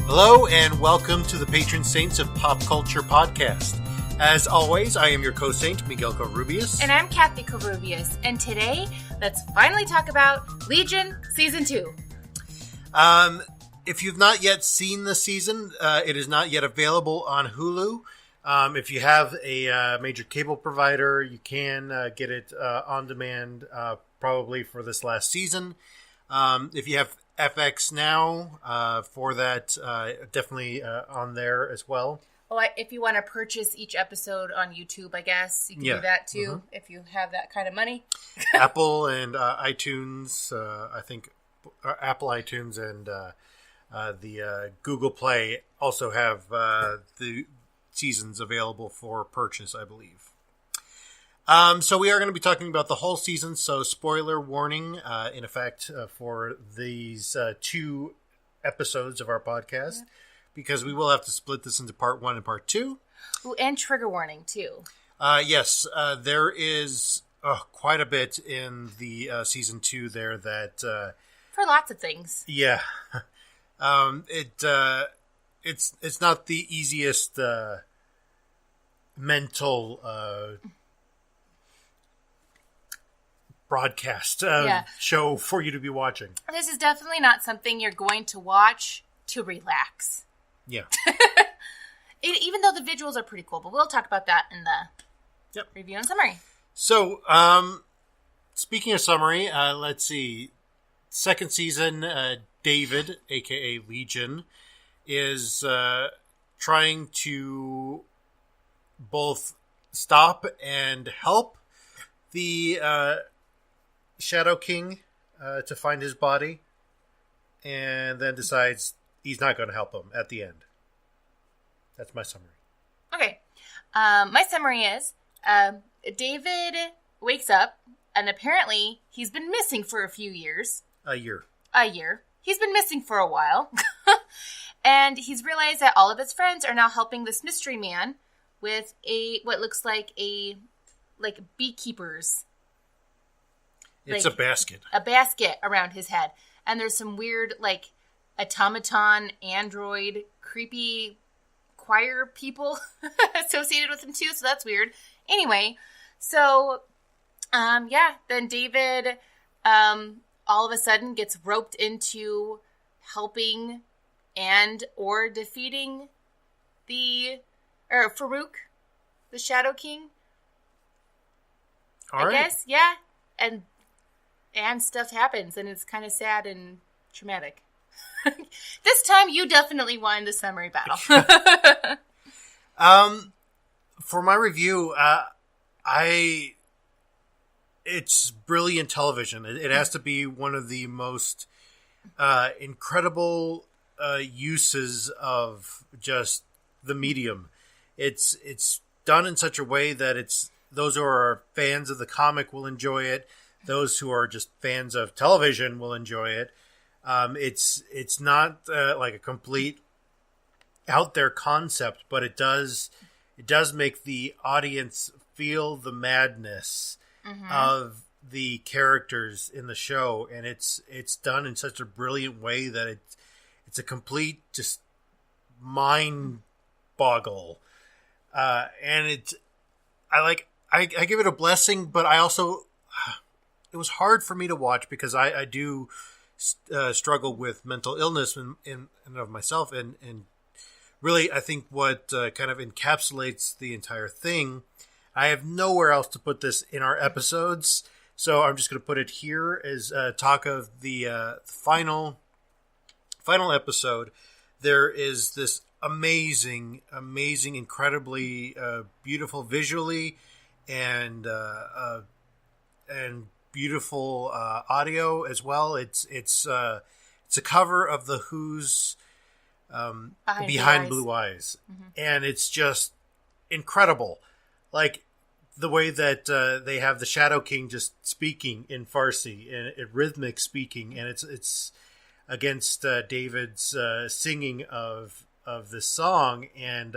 Hello and welcome to the Patron Saints of Pop Culture Podcast. As always, I am your co-saint, Miguel Corubius. And I'm Kathy Corubius. And today, let's finally talk about Legion Season 2. If you've not yet seen the season, it is not yet available on Hulu. If you have a major cable provider, you can get it on demand probably for this last season. If you have FX now for that, definitely on there as well. Well, if you want to purchase each episode on YouTube, I guess you can do that too, if you have that kind of money. Apple and iTunes, I think Apple iTunes and the Google Play also have the seasons available for purchase, I believe. So we are going to be talking about the whole season, so spoiler warning in effect for these two episodes of our podcast, because we will have to split this into part 1 and part 2. Ooh, and trigger warning, too. Yes, there is quite a bit in the season 2 there that... for lots of things. Yeah. It's not the easiest mental... broadcast show for you to be watching. This is definitely not something you're going to watch to relax. Yeah. Even though the visuals are pretty cool, but we'll talk about that in the review and summary. So, speaking of summary, let's see. Second season, David, aka Legion, is trying to both stop and help the Shadow King to find his body, and then decides he's not going to help him at the end. That's my summary. Okay. My summary is David wakes up, and apparently he's been missing for a few years. A year. He's been missing for a while. And he's realized that all of his friends are now helping this mystery man with what looks like beekeepers. It's a basket. A basket around his head. And there's some weird, automaton, android, creepy choir people associated with him, too. So that's weird. Anyway, so, then David, all of a sudden gets roped into helping and or defeating Farouk, the Shadow King. All right. I guess, yeah. And stuff happens, and it's kind of sad and traumatic. This time, you definitely won the summary battle. For my review, it's brilliant television. It has to be one of the most incredible uses of just the medium. It's done in such a way that those who are fans of the comic will enjoy it. Those who are just fans of television will enjoy it. It's not like a complete out there concept, but it does make the audience feel the madness of the characters in the show, and it's done in such a brilliant way that it's a complete just mind boggle, and I give it a blessing, but I also. It was hard for me to watch because I do struggle with mental illness in and of myself. And really, I think what kind of encapsulates the entire thing, I have nowhere else to put this in our episodes. So I'm just going to put it here as talk of the final episode. There is this amazing, incredibly beautiful visually and beautiful audio as well. It's a cover of the Who's Behind Blue Eyes. And it's just incredible. Like the way that they have the Shadow King just speaking in Farsi and rhythmic speaking, and it's against David's singing of this song, and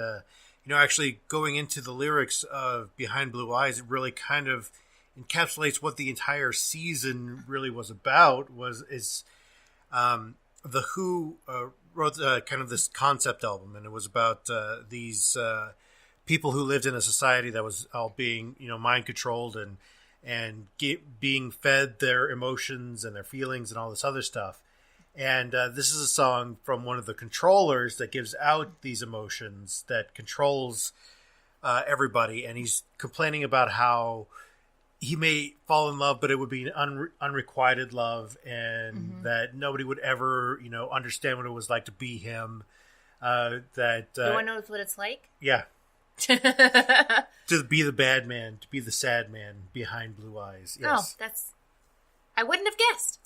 actually going into the lyrics of Behind Blue Eyes, it really kind of encapsulates what the entire season really was about. The Who wrote kind of this concept album, and it was about these people who lived in a society that was all being, mind controlled and being fed their emotions and their feelings and all this other stuff. And this is a song from one of the controllers that gives out these emotions, that controls everybody. And he's complaining about how he may fall in love, but it would be an unrequited love, and that nobody would ever, understand what it was like to be him. No one knows what it's like? Yeah. To be the bad man, to be the sad man behind blue eyes. Yes. Oh, I wouldn't have guessed.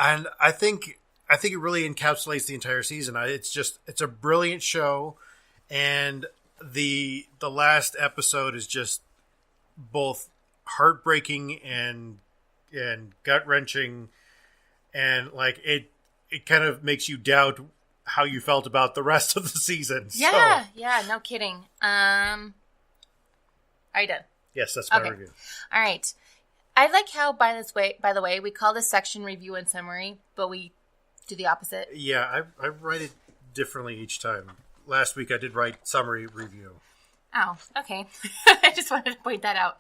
And I think it really encapsulates the entire season. It's a brilliant show, and the last episode is just both heartbreaking and gut wrenching, and like it kind of makes you doubt how you felt about the rest of the season. Yeah, no kidding. Are you done? Yes, that's my review. All right. I like how, by the way, we call this section review and summary, but we do the opposite. Yeah, I write it differently each time. Last week I did write summary review. Oh, okay. I just wanted to point that out.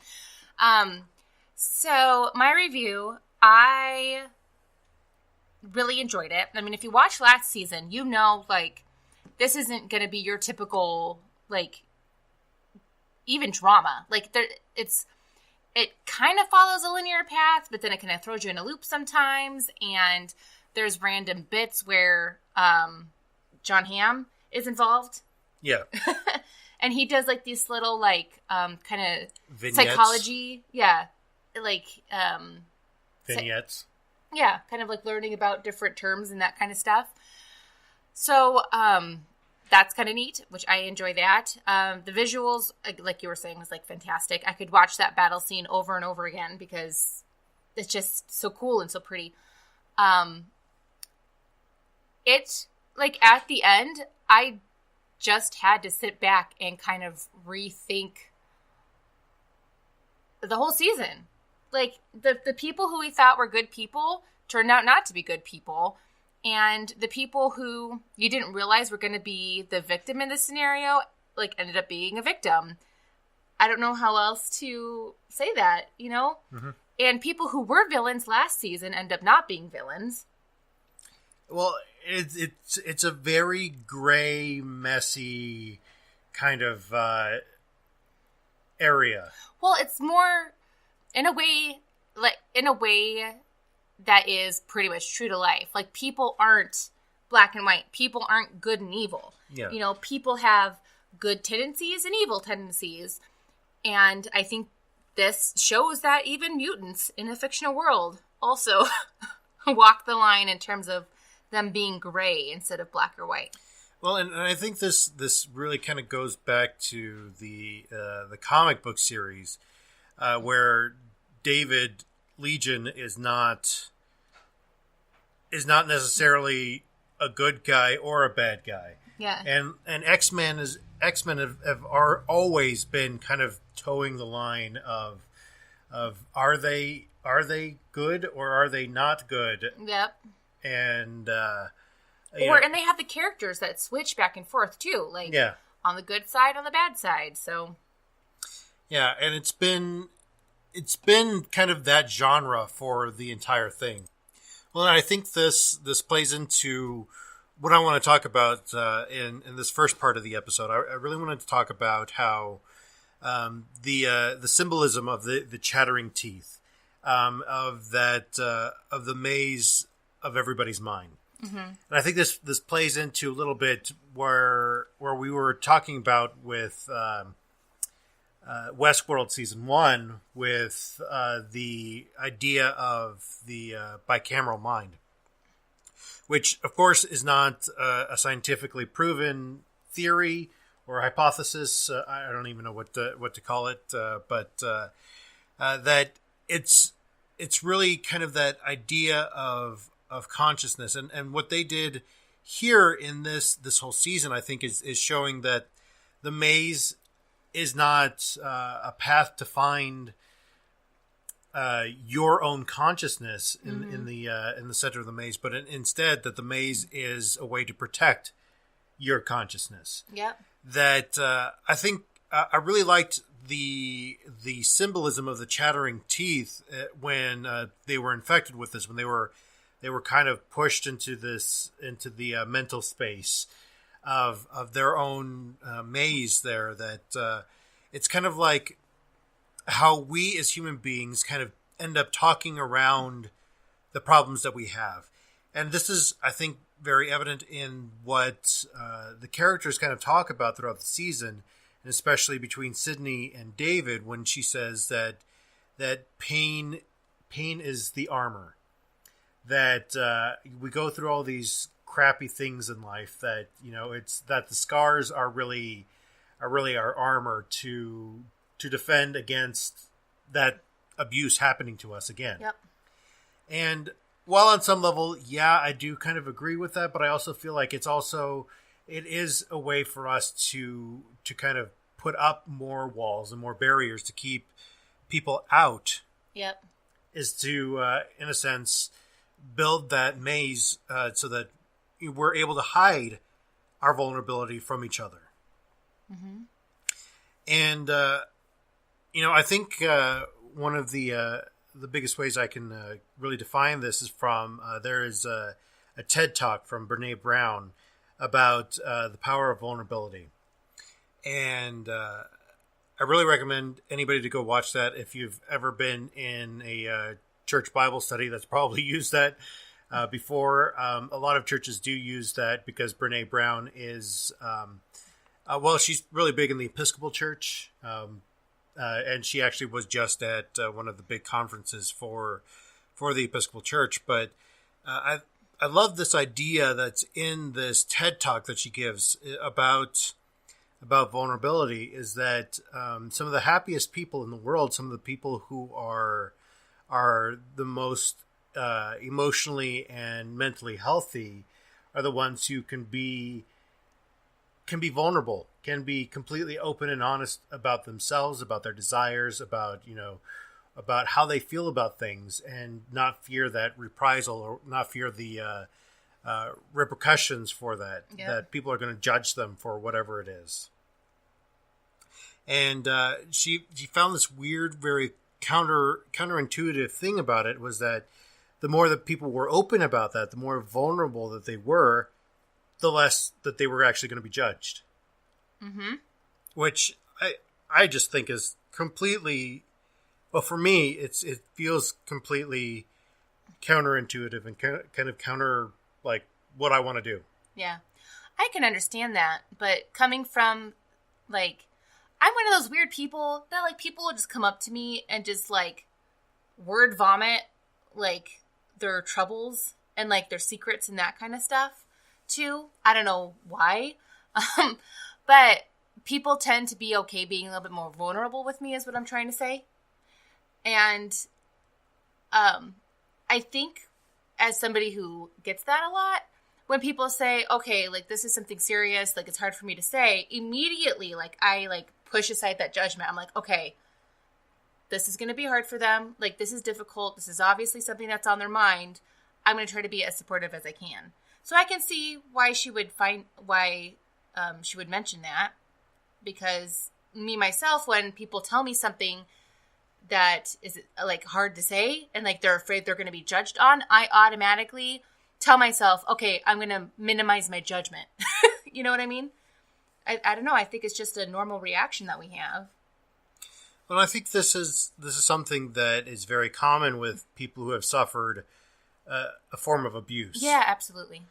So my review, I really enjoyed it. I mean, if you watched last season, this isn't going to be your typical, even drama. It kind of follows a linear path, but then it kind of throws you in a loop sometimes. And there's random bits where John Hamm is involved. Yeah. And he does these little kind of vignettes. Psychology. Yeah. Vignettes. Yeah. Kind of learning about different terms and that kind of stuff. So that's kind of neat, which I enjoy that. The visuals, like you were saying, was fantastic. I could watch that battle scene over and over again because it's just so cool and so pretty. It's at the end, I just had to sit back and kind of rethink the whole season. The people who we thought were good people turned out not to be good people. And the people who you didn't realize were going to be the victim in this scenario, ended up being a victim. I don't know how else to say that, Mm-hmm. And people who were villains last season end up not being villains. Well, it's a very gray, messy kind of area. Well, it's more in a way that is pretty much true to life. People aren't black and white. People aren't good and evil. Yeah. People have good tendencies and evil tendencies. And I think this shows that even mutants in a fictional world also walk the line in terms of them being gray instead of black or white. Well, and I think this really kind of goes back to the comic book series where David Legion is not necessarily a good guy or a bad guy. Yeah. And X-Men have always been kind of towing the line of are they good or are they not good? Yep. And and they have the characters that switch back and forth too, on the good side, on the bad side. So yeah, and it's been kind of that genre for the entire thing. Well, I think this plays into what I want to talk about in this first part of the episode. I really wanted to talk about how the symbolism of the chattering teeth, of the maze of everybody's mind. Mm-hmm. And I think this plays into a little bit where we were talking about with Westworld Season 1 with the idea of the bicameral mind, which, of course, is not a scientifically proven theory or hypothesis. I don't even know what to call it, but that it's really kind of that idea of consciousness. And what they did here in this whole season, I think, is showing that the maze is not a path to find your own consciousness in the center of the maze, but instead that the maze is a way to protect your consciousness. Yep. That I think I really liked the symbolism of the chattering teeth when they were infected with this, when they were kind of pushed into the mental space of their own maze there. That it's kind of like how we as human beings kind of end up talking around the problems that we have. And this is, I think, very evident in what the characters kind of talk about throughout the season, and especially between Sydney and David, when she says that pain is the armor. That we go through all these crappy things in life, that, you know, it's that the scars are really our armor to defend against that abuse happening to us again. Yep. And while on some level, yeah, I do kind of agree with that, but I also feel like it is a way for us to kind of put up more walls and more barriers to keep people out. Yep. Is to, in a sense, build that maze so that we're able to hide our vulnerability from each other. Mm-hmm. And, I think one of the biggest ways I can really define this is from there is a TED Talk from Brene Brown about the power of vulnerability. And I really recommend anybody to go watch that. If you've ever been in a church Bible study that's probably used that before. A lot of churches do use that because Brene Brown is, she's really big in the Episcopal Church. And she actually was just at one of the big conferences for the Episcopal Church. But I love this idea that's in this TED Talk that she gives about vulnerability, is that some of the happiest people in the world, some of the people who are the most emotionally and mentally healthy, are the ones who can be vulnerable, can be completely open and honest about themselves, about their desires, about how they feel about things, and not fear that reprisal or not fear the repercussions for that, that people are going to judge them for whatever it is. And she found this weird, very counterintuitive thing about it, was that the more that people were open about that, the more vulnerable that they were, the less that they were actually going to be judged. Mm-hmm. Which I just think is completely, well, for me, it feels completely counterintuitive and kind of counter, like, what I want to do. Yeah. I can understand that, but coming from, like, I'm one of those weird people that, like, people will just come up to me and just, like, word vomit, like, their troubles and, like, their secrets and that kind of stuff, too. I don't know why. But people tend to be okay being a little bit more vulnerable with me, is what I'm trying to say. And I think as somebody who gets that a lot, when people say, okay, like, this is something serious, like, it's hard for me to say, immediately, like, I, like, push aside that judgment. I'm like, okay, this is going to be hard for them. Like, this is difficult. This is obviously something that's on their mind. I'm going to try to be as supportive as I can. So I can see why she would she would mention that, because me, myself, when people tell me something that is, like, hard to say and, like, they're afraid they're going to be judged on, I automatically tell myself, okay, I'm going to minimize my judgment. You know what I mean? I don't know. I think it's just a normal reaction that we have. Well, I think this is something that is very common with people who have suffered a form of abuse. Yeah, absolutely.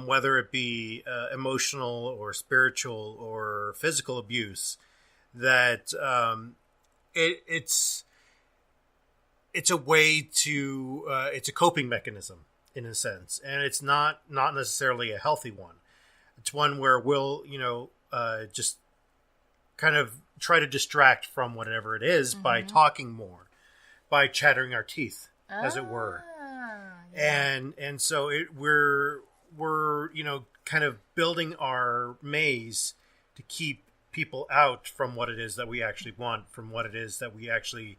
Whether it be emotional or spiritual or physical abuse, that it's a way to it's a coping mechanism in a sense, and it's not necessarily a healthy one. It's one where we'll just kind of try to distract from whatever it is by talking more, by chattering our teeth, as it were. Yeah. And so we're kind of building our maze to keep people out from what it is that we actually want, from what it is that we actually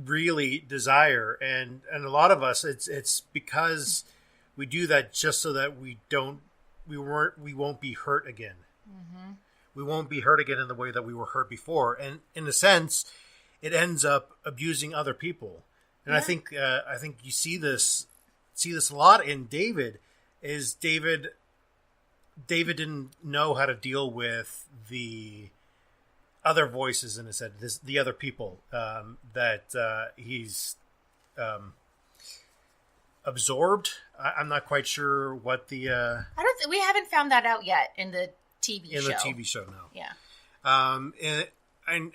really desire, and a lot of us, it's because we do that just so that we won't be hurt again. Mm-hmm. We won't be hurt again in the way that we were hurt before, and in a sense, it ends up abusing other people. And I think you see this a lot in David. Is David didn't know how to deal with the other voices in his head, the other people that he's absorbed. I'm not quite sure what the. We haven't found that out yet in the TV show. In the TV show, no. Yeah. And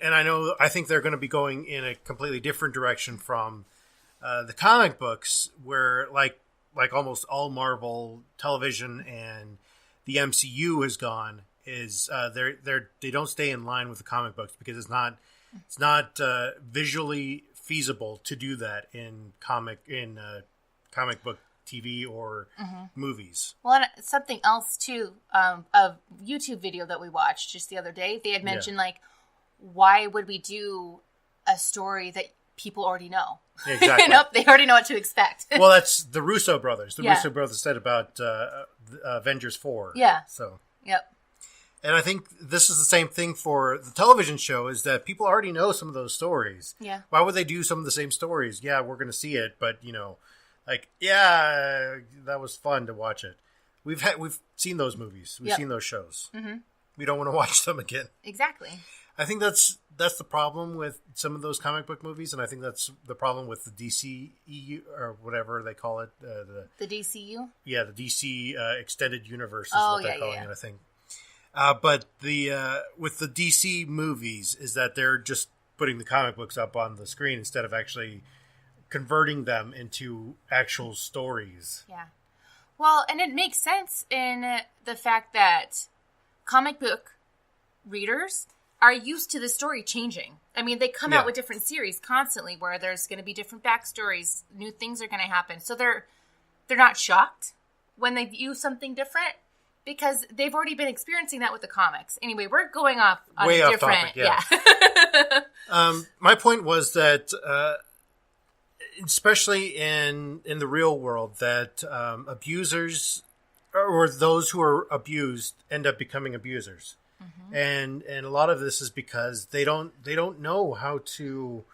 I think they're going to be going in a completely different direction from the comic books, where like almost all Marvel television and the MCU has gone. Is they don't stay in line with the comic books because it's not visually feasible to do that in comic book TV or movies. Well, and something else too, a YouTube video that we watched just the other day, they had mentioned like, why would we do a story that people already know? Exactly. Nope, they already know what to expect. Well, that's the Russo brothers. Russo brothers said about Avengers 4. Yeah. So. Yep. And I think this is the same thing for the television show, is that people already know some of those stories. Yeah. Why would they do some of the same stories? Yeah, we're going to see it, but that was fun to watch it. We've seen those movies. We've seen those shows. Mm-hmm. We don't want to watch them again. Exactly. I think that's the problem with some of those comic book movies, and I think that's the problem with the DCEU or whatever they call it. The DCU? Yeah, the DC Extended Universe is what they're calling it, I think. But with the DC movies is that they're just putting the comic books up on the screen instead of actually converting them into actual stories. Yeah. Well, and it makes sense in the fact that comic book readers are used to the story changing. I mean, they come out with different series constantly where there's going to be different backstories, new things are going to happen. So they're not shocked when they view something different, because they've already been experiencing that with the comics. Anyway, we're going off on way a off different... topic, yeah. My point was that, especially in the real world, that abusers or those who are abused end up becoming abusers. Mm-hmm. And a lot of this is because they don't know how to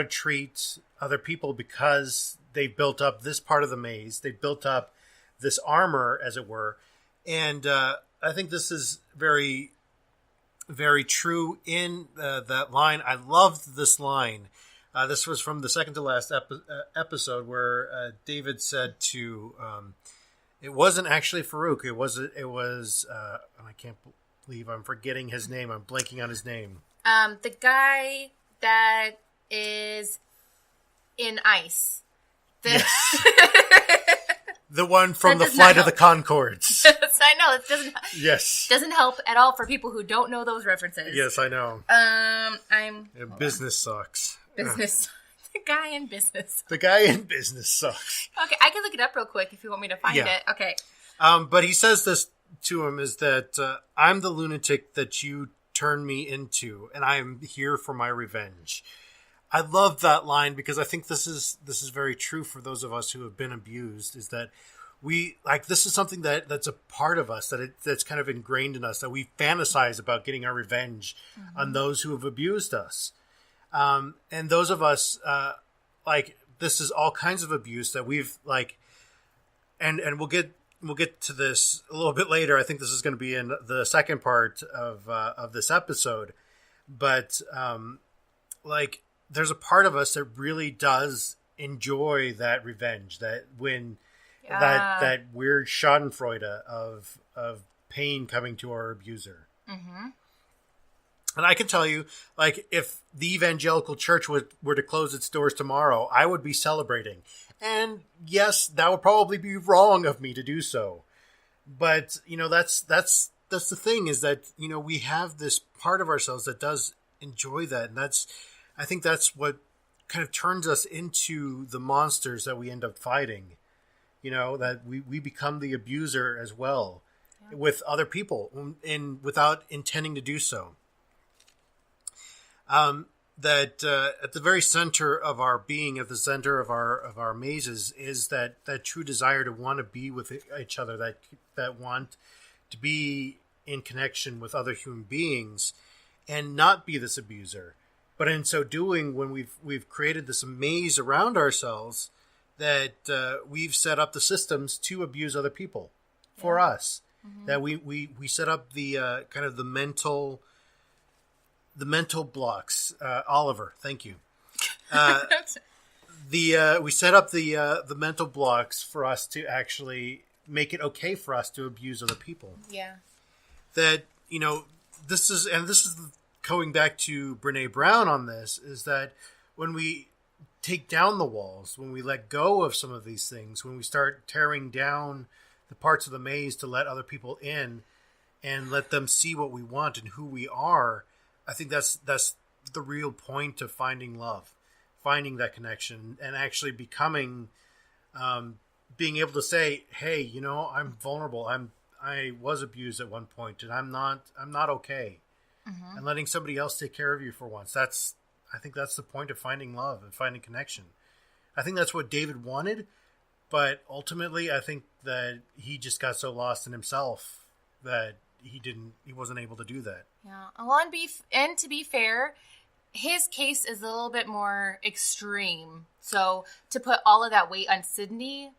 treat other people, because they've built up this part of the maze. They've built up this armor, as it were. And I think this is very, very true in that line. I loved this line. This was from the second to last episode, where David said to, it wasn't actually Farouk. It was I can't believe I'm forgetting his name. I'm blanking on his name. The guy that is in ice. Yes. The one from the Flight of the Conchords. I know, it doesn't. Yes. Doesn't help at all for people who don't know those references. Yes, I know. Business sucks. Business. The guy in business. The guy in business sucks. Okay, I can look it up real quick if you want me to find it. Okay. But he says this to him, is that I'm the lunatic that you turned me into, and I am here for my revenge. I love that line, because I think this is very true for those of us who have been abused, is that this is something that's a part of us, that's kind of ingrained in us, that we fantasize about getting our revenge on those who have abused us. And those of us, this is all kinds of abuse that we've and we'll get to this a little bit later. I think this is going to be in the second part of this episode, but there's a part of us that really does enjoy that revenge, that when that weird schadenfreude of pain coming to our abuser. Mm-hmm. And I can tell you, if the evangelical church were to close its doors tomorrow, I would be celebrating. And yes, that would probably be wrong of me to do so. But, that's the thing, is that, we have this part of ourselves that does enjoy that. And I think that's what kind of turns us into the monsters that we end up fighting. That we become the abuser as well, with other people, and without intending to do so. that at the very center of our being, at the center of our mazes, is that true desire to want to be with each other, that want to be in connection with other human beings, and not be this abuser. But in so doing, when we've created this maze around ourselves, that we've set up the systems to abuse other people for us. Mm-hmm. That we set up the kind of the mental blocks. Oliver, thank you. We set up the mental blocks for us to actually make it okay for us to abuse other people. Yeah. That, this is going back to Brene Brown on this, is that when we take down the walls, when we let go of some of these things, when we start tearing down the parts of the maze to let other people in and let them see what we want and who we are, I think that's the real point of finding love, finding that connection, and actually becoming, being able to say, hey, I'm vulnerable. I was abused at one point, and I'm not okay. Mm-hmm. And letting somebody else take care of you for once. I think that's the point of finding love and finding connection. I think that's what David wanted, but ultimately I think that he just got so lost in himself that he wasn't able to do that. Yeah. Well, and to be fair, his case is a little bit more extreme. So to put all of that weight on Sydney,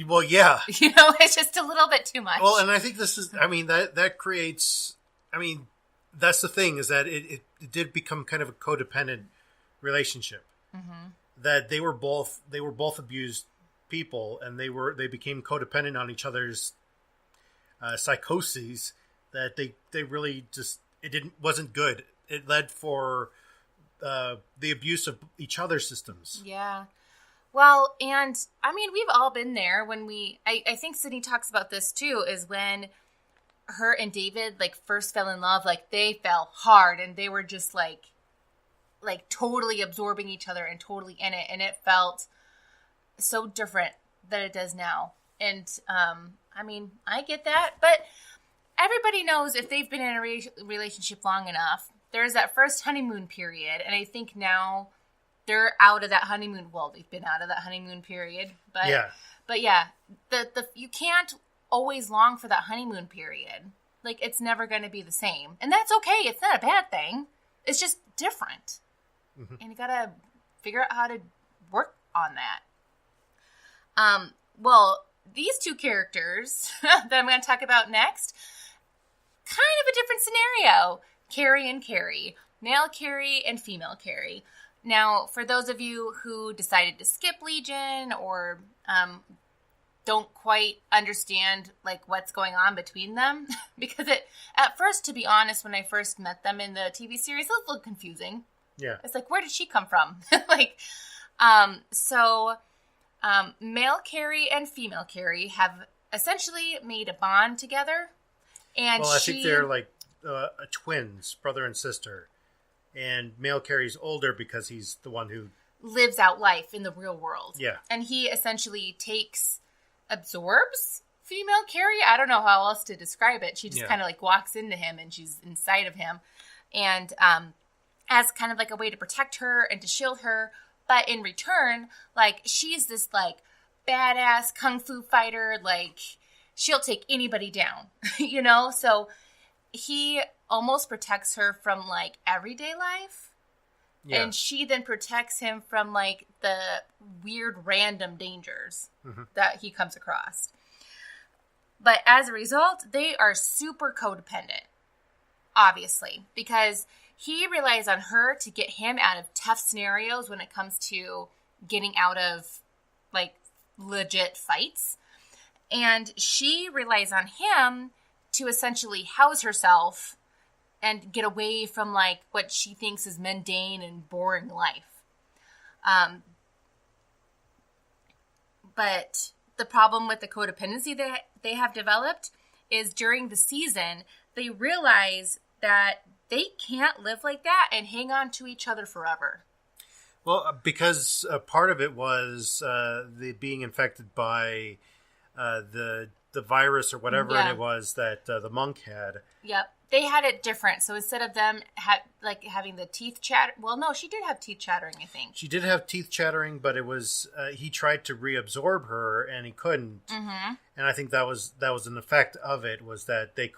well, yeah, it's just a little bit too much. Well, and I think this is, that creates, that's the thing, is that it did become kind of a codependent relationship. Mm-hmm. That they were both abused people, and they became codependent on each other's psychoses. That they really just, wasn't good. It led for the abuse of each other's systems. Yeah. Well, and we've all been there when I think Sydney talks about this too, is when her and David first fell in love, they fell hard, and they were just like totally absorbing each other and totally in it, and it felt so different than it does now. And I get that, but everybody knows if they've been in a relationship long enough, there's that first honeymoon period, and I think now they're out of that honeymoon. Well, they've been out of that honeymoon period, but yeah, the you can't always long for that honeymoon period. It's never going to be the same, and that's okay. It's not a bad thing. It's just different, mm-hmm. And you got to figure out how to work on that. Well, these two characters that I'm going to talk about next, kind of a different scenario. Carey and Carey, male Carey and female Carey. Now, for those of you who decided to skip Legion or don't quite understand what's going on between them, because at first, to be honest, when I first met them in the TV series, it was a little confusing. Yeah. It's where did she come from? Male Carey and female Carey have essentially made a bond together. And I think they're twins, brother and sister. And male Carey's older because he's the one who lives out life in the real world. Yeah. And he essentially absorbs female Carey. I don't know how else to describe it. She just kind of walks into him, and she's inside of him. And as kind of a way to protect her and to shield her. But in return, she's this badass kung fu fighter. She'll take anybody down, So he almost protects her from everyday life. Yeah. And she then protects him from the weird random dangers mm-hmm. that he comes across. But as a result, they are super codependent, obviously, because he relies on her to get him out of tough scenarios when it comes to getting out of legit fights. And she relies on him to essentially house herself and get away from what she thinks is mundane and boring life. But the problem with the codependency that they have developed is during the season, they realize that they can't live like that and hang on to each other forever. Well, because part of it was the being infected by the the virus or whatever it was that the monk had. Yep. They had it different. So instead of them having the teeth chatter, well, no, she did have teeth chattering, I think. She did have teeth chattering, but it was he tried to reabsorb her and he couldn't. Mm-hmm. And I think that was an effect of it, was that he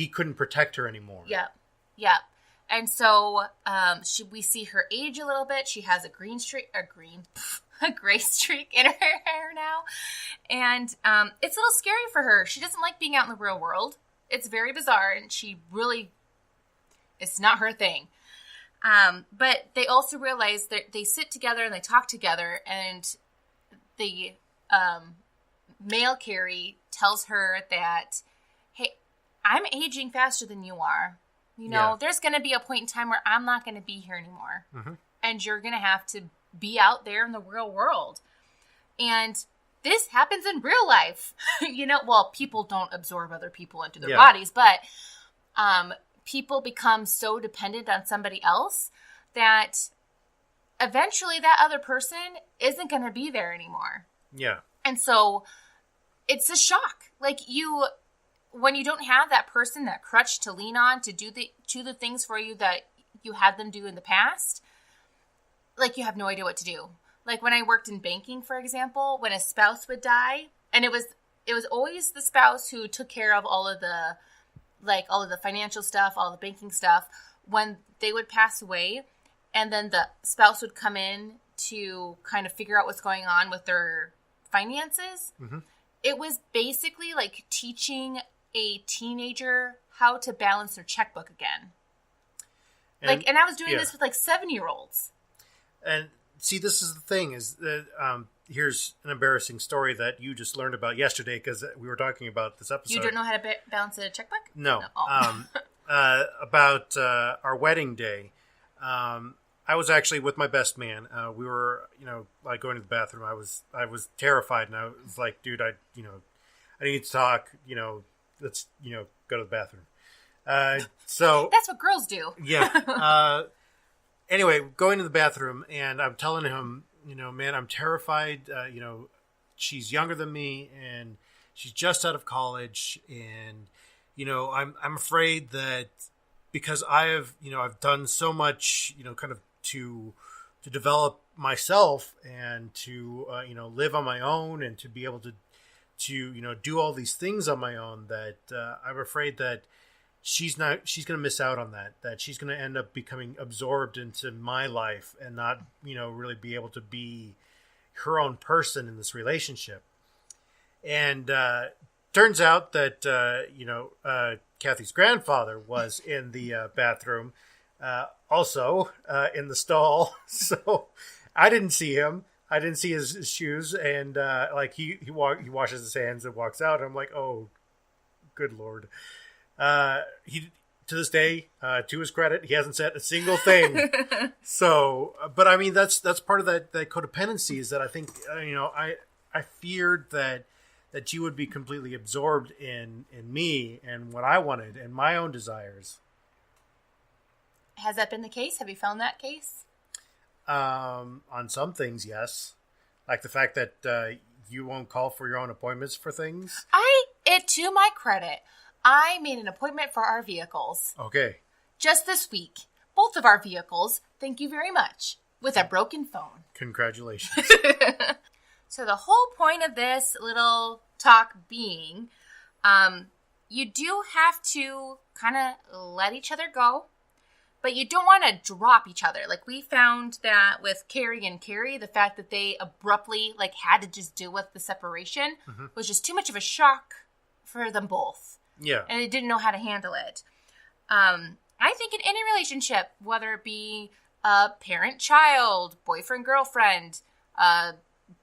couldn't protect her anymore. Yep. Yep. And so we see her age a little bit. She has a gray streak in her hair now. And it's a little scary for her. She doesn't like being out in the real world. It's very bizarre, and it's not her thing. But they also realize that they sit together and they talk together, and the male Carey tells her that, hey, I'm aging faster than you are. There's going to be a point in time where I'm not going to be here anymore. Mm-hmm. And you're going to have to be out there in the real world. And this happens in real life. People don't absorb other people into their bodies, but people become so dependent on somebody else that eventually that other person isn't going to be there anymore. Yeah. And so it's a shock. When you don't have that person, that crutch to lean on to do the things for you that you had them do in the past, you have no idea what to do. When I worked in banking, for example, when a spouse would die, and it was always the spouse who took care of all of the financial stuff, all the banking stuff, when they would pass away, and then the spouse would come in to kind of figure out what's going on with their finances. Mm-hmm. It was basically like teaching a teenager how to balance their checkbook again. And I was doing this with 7-year-olds. And see, this is the thing, is that here's an embarrassing story that you just learned about yesterday, because we were talking about this episode. You don't know how to balance a checkbook? No. Oh. About our wedding day. I was actually with my best man. We were, going to the bathroom. I was terrified, and I was like, dude, I need to talk. Let's go to the bathroom. So that's what girls do. Yeah. Anyway, going to the bathroom, and I'm telling him, man, I'm terrified. She's younger than me, and she's just out of college, and I'm afraid that because I've done so much, kind of to develop myself and to live on my own and to be able to do all these things on my own, that I'm afraid that she's going to miss out on that she's going to end up becoming absorbed into my life and not, really be able to be her own person in this relationship. And turns out that, Kathy's grandfather was in the bathroom, also in the stall. So I didn't see him. I didn't see his shoes. And he washes his hands and walks out. And I'm like, oh, good Lord. He, to this day, to his credit, he hasn't said a single thing. So, but I mean, that's part of that codependency, is that I think, I feared that you would be completely absorbed in me and what I wanted and my own desires. Has that been the case? Have you found that case? On some things, yes. Like the fact that you won't call for your own appointments for things. To my credit, I made an appointment for our vehicles. Okay. Just this week. Both of our vehicles, thank you very much, with a broken phone. Congratulations. So the whole point of this little talk being, you do have to kind of let each other go, but you don't want to drop each other. We found that with Carey and Carey, the fact that they abruptly had to just deal with the separation was just too much of a shock for them both. Yeah. And they didn't know how to handle it. I think in any relationship, whether it be a parent-child, boyfriend-girlfriend,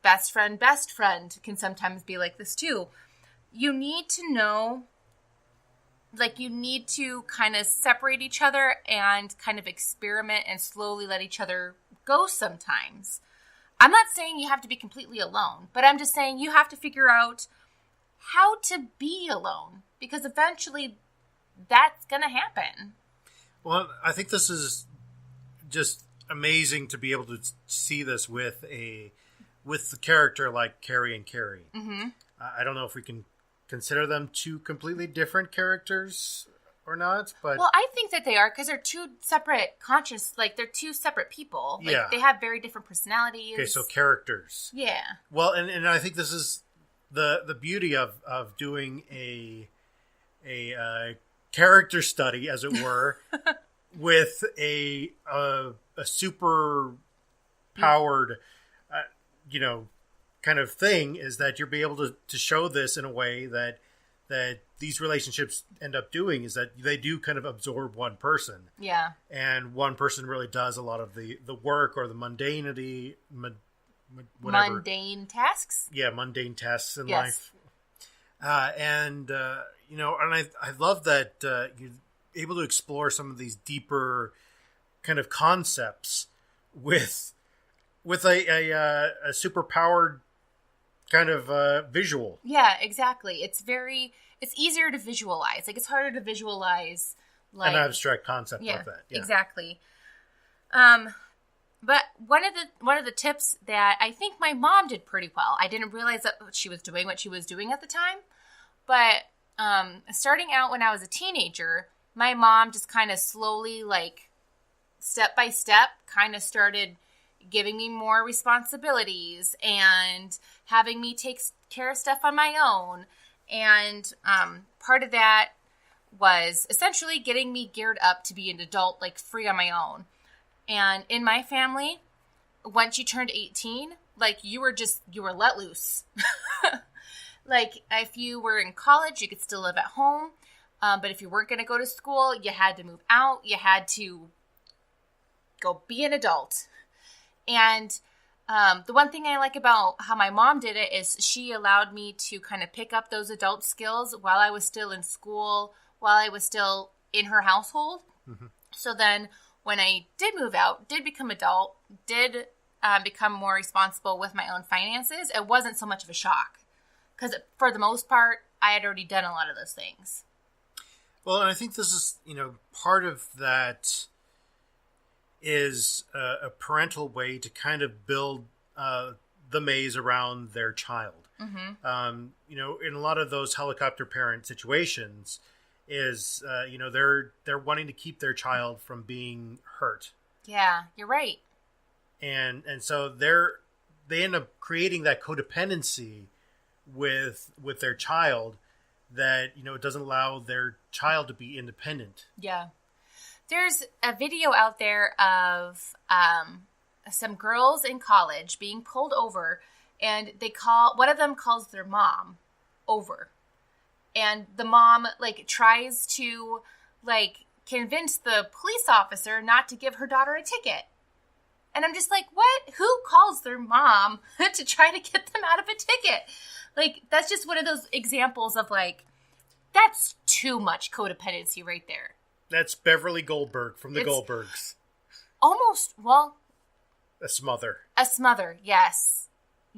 best friend can sometimes be like this too. You need to know, you need to kind of separate each other and kind of experiment and slowly let each other go sometimes. I'm not saying you have to be completely alone, but I'm just saying you have to figure out how to be alone, because eventually that's going to happen. Well, I think this is just amazing to be able to see this with the character like Carey and Carey. Mm-hmm. I don't know if we can consider them two completely different characters or not, but well, I think that they are, because they're two separate they're two separate people. Like, yeah, they have very different personalities. Okay, so characters. Yeah. Well, and I think this is the beauty of doing a character study, as it were, with a super powered, kind of thing, is that you'll be able to show this in a way that these relationships end up doing, is that they do kind of absorb one person. Yeah. And one person really does a lot of the work or the mundanity, whatever. Mundane tasks? Yeah, mundane tasks in Yes. life. And I love that you're able to explore some of these deeper kind of concepts with a super powered kind of visual. Yeah, exactly. It's easier to visualize. Like, it's harder to visualize like an abstract concept yeah, like that. Yeah, exactly. But one of the tips that I think my mom did pretty well. I didn't realize that she was doing what she was doing at the time, but starting out when I was a teenager, my mom just kind of slowly, like, step by step, kind of started giving me more responsibilities and having me take care of stuff on my own. And part of that was essentially getting me geared up to be an adult, like, free on my own. And in my family, once you turned 18, like, you were let loose. Like, if you were in college, you could still live at home. But if you weren't going to go to school, you had to move out. You had to go be an adult. And the one thing I like about how my mom did it is she allowed me to kind of pick up those adult skills while I was still in school, while I was still in her household. Mm-hmm. So then when I did move out, did become adult, did become more responsible with my own finances, it wasn't so much of a shock. Because for the most part, I had already done a lot of those things. Well, and I think this is, part of that is a parental way to kind of build the maze around their child. Mm-hmm. In a lot of those helicopter parent situations is, they're wanting to keep their child from being hurt. Yeah, you're right. And so they end up creating that codependency with their child that, it doesn't allow their child to be independent. Yeah. There's a video out there of some girls in college being pulled over, and one of them calls their mom over. And the mom, like, tries to, like, convince the police officer not to give her daughter a ticket. And I'm just like, what? Who calls their mom to try to get them out of a ticket? Like, that's just one of those examples of, like, that's too much codependency right there. That's Beverly Goldberg from the Goldbergs. Almost, well... A smother. A smother, yes.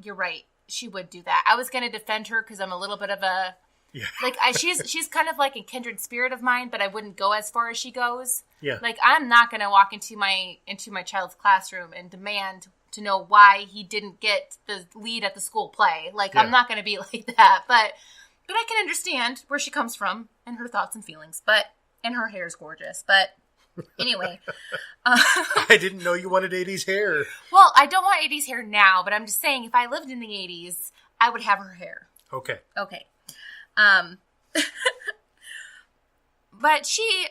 You're right. She would do that. I was going to defend her because I'm a little bit of a... Yeah. Like, she's kind of like a kindred spirit of mine, but I wouldn't go as far as she goes. Yeah. Like, I'm not going to walk into my child's classroom and demand to know why he didn't get the lead at the school play. Like, yeah. I'm not going to be like that. But I can understand where she comes from and her thoughts and feelings. And her hair's gorgeous. But anyway. I didn't know you wanted 80s hair. Well, I don't want 80s hair now, but I'm just saying if I lived in the 80s, I would have her hair. Okay. But she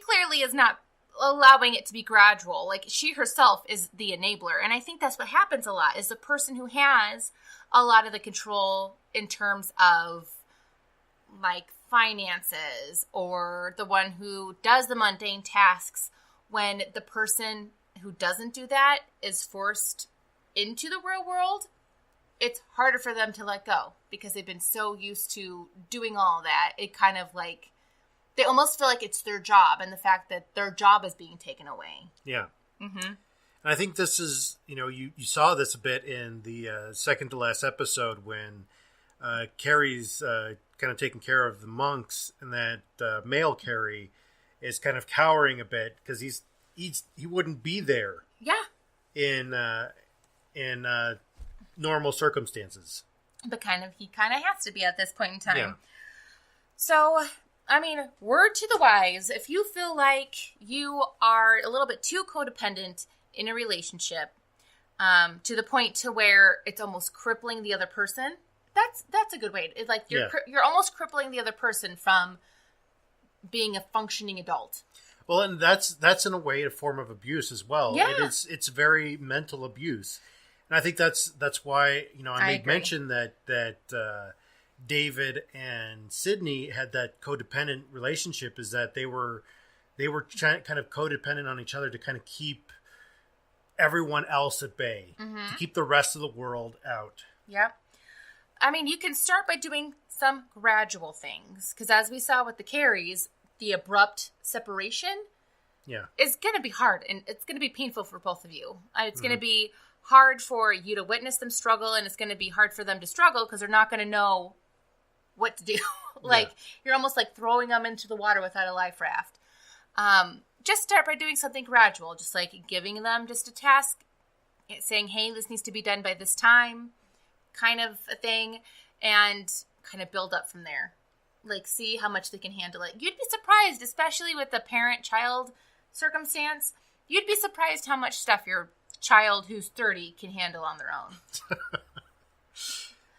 clearly is not allowing it to be gradual. Like, she herself is the enabler. And I think that's what happens a lot, is the person who has a lot of the control in terms of, like, finances, or the one who does the mundane tasks. When the person who doesn't do that is forced into the real world, it's harder for them to let go because they've been so used to doing all that. It kind of, like, they almost feel like it's their job, and the fact that their job is being taken away. Yeah. Mm-hmm. And I think this is, you saw this a bit in the second to last episode when Carey's kind of taking care of the monks, and that male Carey is kind of cowering a bit because he wouldn't be there. Yeah. In normal circumstances. But he kind of has to be at this point in time. Yeah. So, I mean, word to the wise, if you feel like you are a little bit too codependent in a relationship, to the point to where it's almost crippling the other person, that's a good way. It's like you're almost crippling the other person from being a functioning adult. Well, and that's in a way a form of abuse as well. Yeah. It's very mental abuse. And I think that's why, I made mention that David and Sydney had that codependent relationship, is that they were kind of codependent on each other to kind of keep everyone else at bay, to keep the rest of the world out. Yep. I mean, you can start by doing some gradual things, because as we saw with the Careys, the abrupt separation is going to be hard, and it's going to be painful for both of you. It's going to be hard for you to witness them struggle, and it's going to be hard for them to struggle because they're not going to know what to do. You're almost like throwing them into the water without a life raft. Just start by doing something gradual, just like giving them just a task, saying, hey, this needs to be done by this time, kind of a thing, and kind of build up from there. Like, see how much they can handle it. You'd be surprised, especially with the parent-child circumstance, you'd be surprised how much stuff your child who's 30 can handle on their own.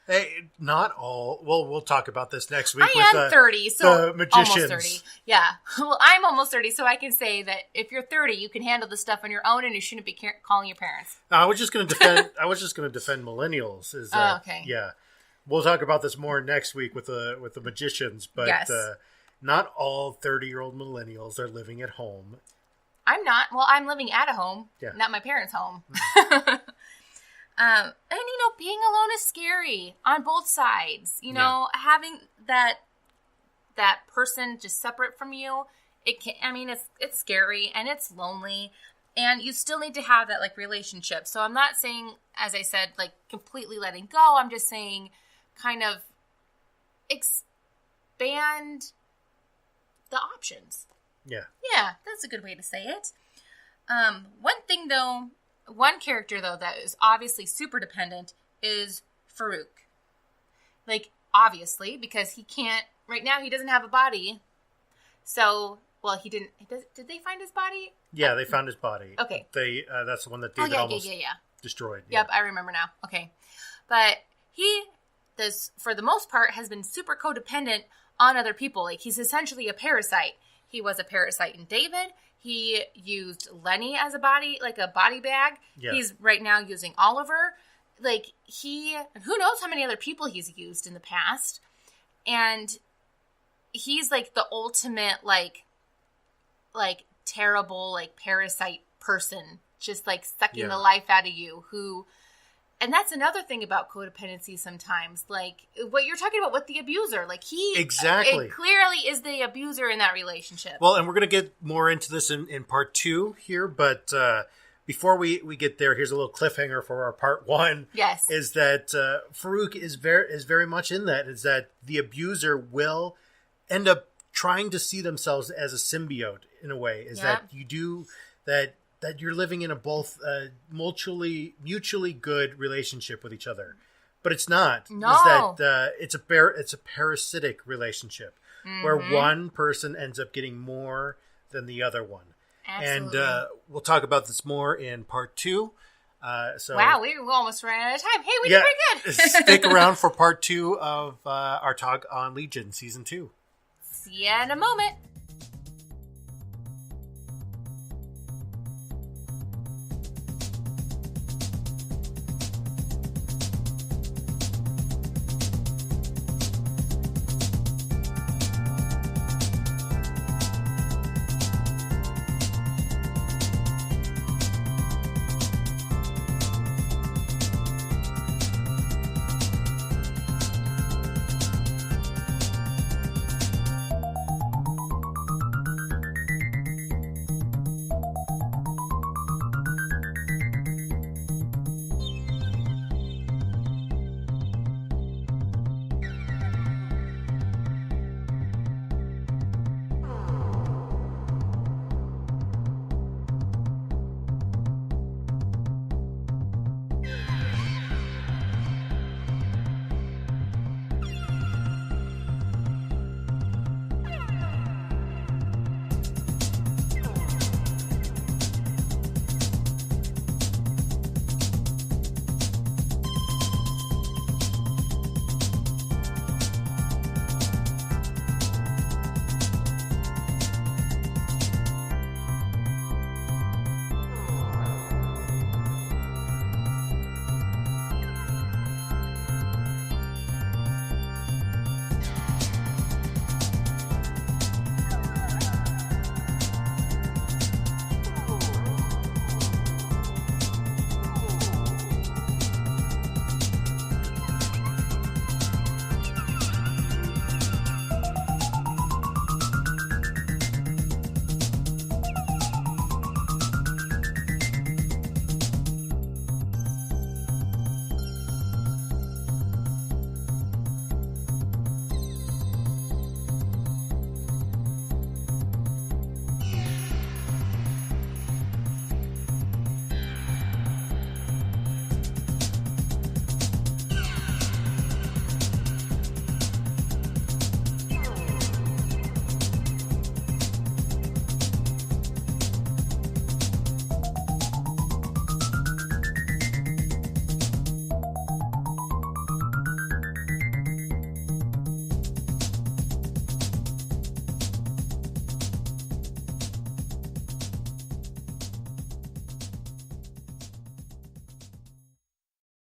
Hey, not all. Well, we'll talk about this next week. I am 30, so the magicians. Almost 30. Yeah. Well, I'm almost 30, so I can say that if you're 30, you can handle the stuff on your own, and you shouldn't be calling your parents. I was just going to defend. I was just going to defend millennials. Okay. Yeah, we'll talk about this more next week with the magicians. But yes. Not all 30-year-old millennials are living at home. I'm not. Well, I'm living at a home, not my parents' home. And, being alone is scary on both sides. Having that person just separate from you, it's scary and it's lonely, and you still need to have that, relationship. So I'm not saying, as I said, completely letting go. I'm just saying kind of expand the options. Yeah. Yeah, that's a good way to say it. One character, though, that is obviously super dependent is Farouk. Obviously, because he can't, right now he doesn't have a body. So, he didn't, did they find his body? Yeah, they found his body. Okay. That's the one that David almost destroyed. Yep, I remember now. Okay. But he, for the most part, has been super codependent on other people. He's essentially a parasite. He was a parasite in David. He used Lenny as a body bag. Yeah. He's right now using Oliver. Who knows how many other people he's used in the past. And he's the ultimate, terrible, parasite person, just sucking the life out of you, and that's another thing about codependency sometimes. What you're talking about with the abuser. He exactly clearly is the abuser in that relationship. Well, and we're going to get more into this in part 2 here. But before we get there, here's a little cliffhanger for our part 1. Yes. Is that Farouk is very much in that. Is that the abuser will end up trying to see themselves as a symbiote in a way. Is that you do that you're living in a both mutually good relationship with each other, but it's not. No, is that it's a parasitic relationship where one person ends up getting more than the other one. Absolutely. And we'll talk about this more in part 2. Wow, we almost ran out of time. Hey, we did pretty good. Stick around for part 2 of our talk on Legion Season 2. See ya in a moment.